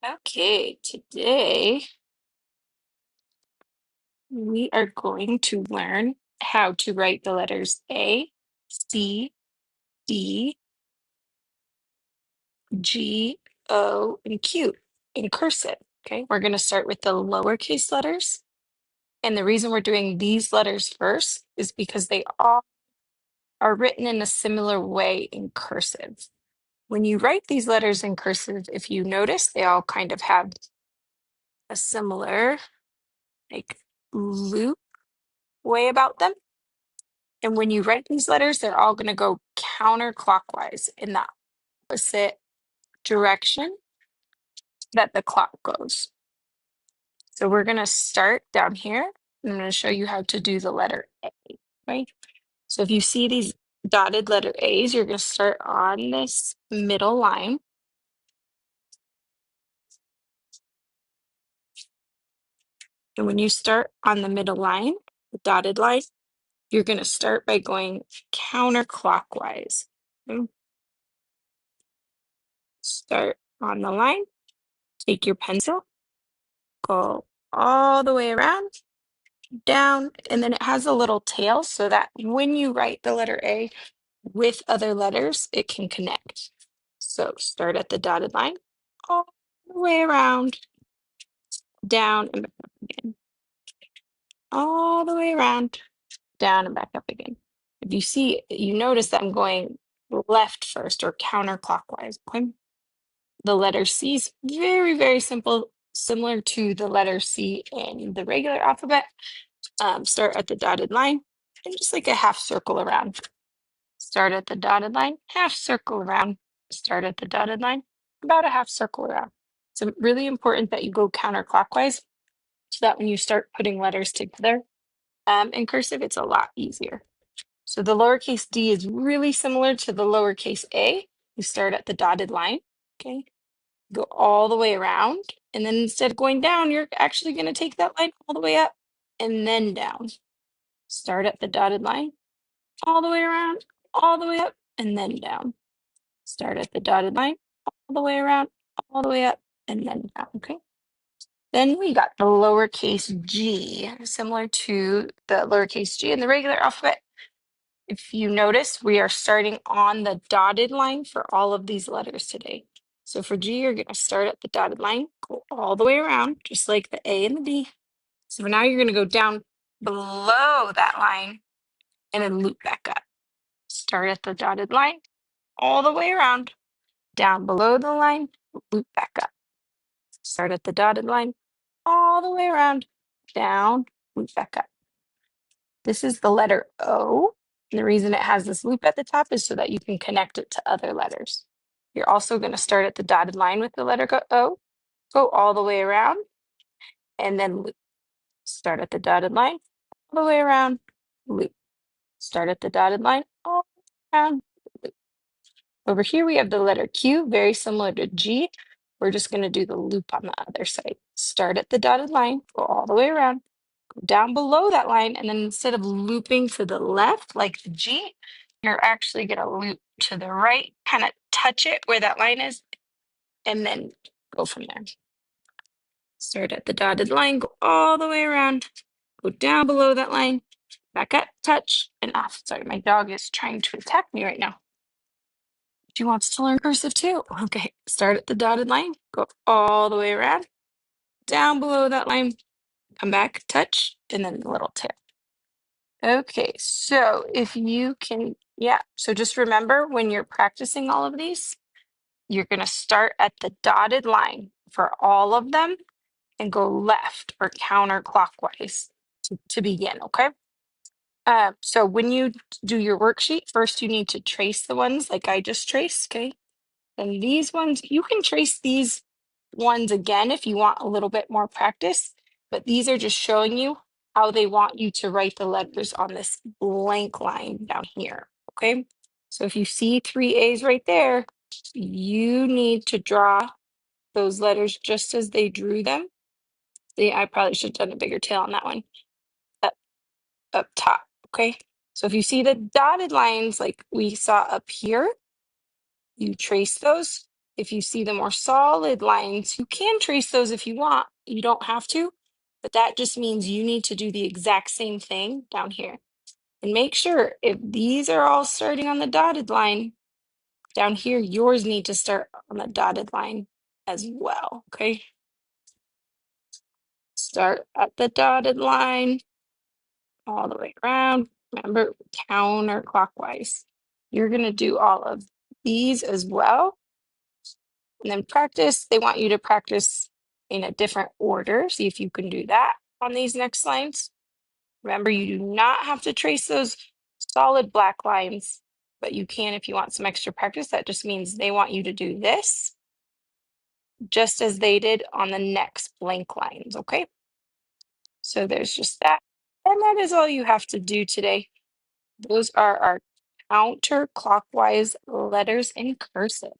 Okay, today we are going to learn how to write the letters A, C, D, G, O, and Q in cursive. Okay, we're going to start with the lowercase letters. And the reason we're doing these letters first is because they all are written in a similar way in cursive. When you write these letters in cursive, if you notice, they all kind of have a similar like loop way about them. And when you write these letters, they're all going to go counterclockwise in the opposite direction that the clock goes. So we're going to start down here. I'm going to show you how to do the letter A, right? So if you see these dotted letter A's, you're going to start on this middle line. And when you start on the middle line, the dotted line, you're going to start by going counterclockwise. Okay? Start on the line, take your pencil, go all the way around, down, and then it has a little tail so that when you write the letter A with other letters, it can connect. So start at the dotted line, all the way around, down, and back up again. All the way around, down, and back up again. If you see, you notice that I'm going left first or counterclockwise. Okay? The letter C is very, very simple, similar to the letter C in the regular alphabet. Start at the dotted line and just like a half circle around. Start at the dotted line, half circle around. Start at the dotted line, about a half circle around. It's really important that you go counterclockwise so that when you start putting letters together in cursive, it's a lot easier. So the lowercase d is really similar to the lowercase a. You start at the dotted line, okay? Go all the way around, and then instead of going down, you're actually going to take that line all the way up and then down. Start at the dotted line, all the way around, all the way up, and then down. Start at the dotted line, all the way around, all the way up, and then down, okay? Then we got the lowercase g, similar to the lowercase g in the regular alphabet. If you notice, we are starting on the dotted line for all of these letters today. So for G, you're going to start at the dotted line, go all the way around, just like the A and the D. So now you're going to go down below that line and then loop back up. Start at the dotted line, all the way around, down below the line, loop back up. Start at the dotted line, all the way around, down, loop back up. This is the letter O. And the reason it has this loop at the top is so that you can connect it to other letters. You're also going to start at the dotted line with the letter O, go all the way around, and then loop. Start at the dotted line, all the way around, loop. Start at the dotted line, all the way around, loop. Over here we have the letter Q, very similar to G. We're just going to do the loop on the other side. Start at the dotted line, go all the way around, down below that line, and then instead of looping to the left like the G, you're actually going to loop to the right, kind of touch it where that line is, and then go from there. Start at the dotted line, go all the way around, go down below that line, back up, touch, and off. Sorry, my dog is trying to attack me right now. She wants to learn cursive too. Okay, start at the dotted line, go all the way around, down below that line, come back, touch, and then the little tail. Okay, so if you can, yeah, so just remember when you're practicing all of these, you're going to start at the dotted line for all of them and go left or counterclockwise to begin, okay? So when you do your worksheet, first you need to trace the ones like I just traced, okay? And these ones, you can trace these ones again if you want a little bit more practice, but these are just showing you how they want you to write the letters on this blank line down here, okay? So if you see three A's right there, you need to draw those letters just as they drew them. See, I probably should have done a bigger tail on that one. Up top, okay? So if you see the dotted lines like we saw up here, you trace those If you see the more solid lines, you can trace those if you want. You don't have to, but that just means you need to do the exact same thing down here. And make sure if these are all starting on the dotted line, down here, yours need to start on the dotted line as well, okay? Start at the dotted line all the way around. Remember, counterclockwise. You're gonna do all of these as well. And then practice, they want you to practice in a different order. See if you can do that on these next lines. Remember, you do not have to trace those solid black lines, but you can if you want some extra practice. That just means they want you to do this just as they did on the next blank lines, okay? So there's just that. And that is all you have to do today. Those are our counterclockwise letters in cursive.